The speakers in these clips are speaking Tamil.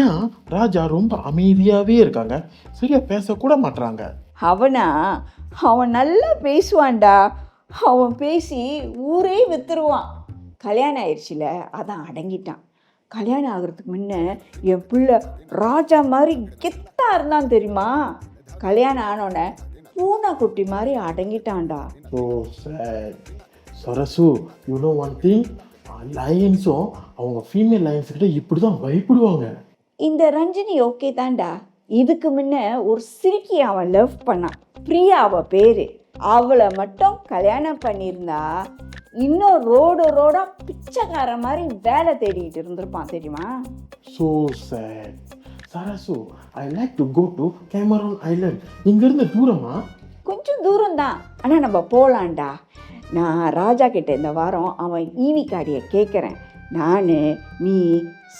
ஏன் ராஜா ரொம்ப அமைதியாகவே இருக்காங்க, சரியா பேசக்கூட மாட்றாங்க? அவனா அவன் நல்லா பேசுவான்டா. அவன் பேசி ஊரே வித்துருவான். கல்யாணம் ஆயிடுச்சுல, அதான் அடங்கிட்டான். கல்யாணம் ஆகிறதுக்கு முன்ன என் பிள்ளை ராஜா மாதிரி கெத்தா இருந்தான் தெரியுமா? கல்யாணம் ஆனோடனே பூனைக்குட்டி மாதிரி அடங்கிட்டான்டா. So sad. Sarasu, you know one thing, லயன்ஸும் அவங்க ஃபீமேல் லயன்ஸ் கிட்ட இப்படி தான் பயப்படுவாங்க. இந்த ரஞ்சினி ஓகே தான்டா. இதுக்கு முன்ன ஒரு சிரிக்கி அவன் லவ் பண்ணான், பிரியா அவ பேரு. அவளை மட்டும் கல்யாணம் பண்ணியிருந்தா இன்னும் ரோடா பிச்சைக்கார மாதிரி வேலை தேடிட்டு இருந்திருப்பான் தெரியுமா? So sad. Sarasu, I like to go to Cameron Island. இங்கேருந்து தூரமா? கொஞ்சம் தூரம் தான், ஆனால் நம்ம போகலான்டா. நான் ராஜா கிட்ட இந்த வாரம் அவன் ஈவி கார்டியை கேட்குறேன். நான் நீ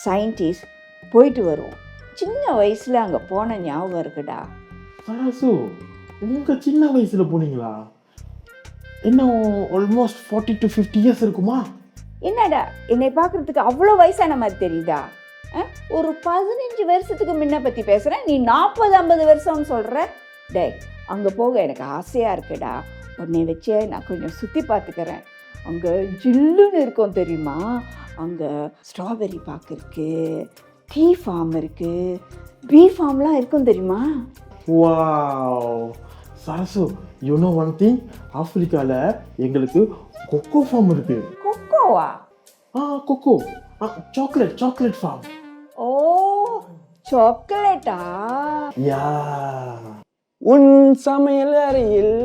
சயின்டிஸ்ட் போயிட்டு வருவோம். சின்ன வயசில் அங்கே போன ஞாபகம் இருக்குடா. சரசு, உங்கள் சின்ன வயசில் போனீங்களா? இன்னும் ஆல்மோஸ்ட் 40 to 50 இயர்ஸ் இருக்குமா? என்னடா என்னை பார்க்குறதுக்கு அவ்வளோ வயசான மாதிரி தெரியுதா? ஒரு 15 வருஷத்துக்கு முன்ன பற்றி பேசுகிறேன், நீ 40-50 வருஷம்னு சொல்கிற. டே, அங்கே போக எனக்கு ஆசையாக இருக்குடா. உன்னை வச்சே நான் கொஞ்சம் சுற்றி பார்த்துக்கிறேன். அங்கே ஜில்லுன்னு இருக்கும் தெரியுமா? அங்கே ஸ்ட்ராபெரி பார்க் இருக்குது, டீ ஃபார்ம் இருக்குது, பீ ஃபார்ம்லாம் இருக்கும் தெரியுமா? Wow. Sarasu, you know one thing, ஆப்பிரிக்காவில் எங்களுக்கு கொக்கோ ஃபார்ம் இருக்கு. கொக்கோவா? Cocoa, chocolate farm. ஓ, சாக்லேட்டா? யா. உன் சமையல் அறையில்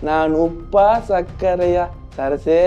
நான் உப்பா சர்க்கரையா சரசே?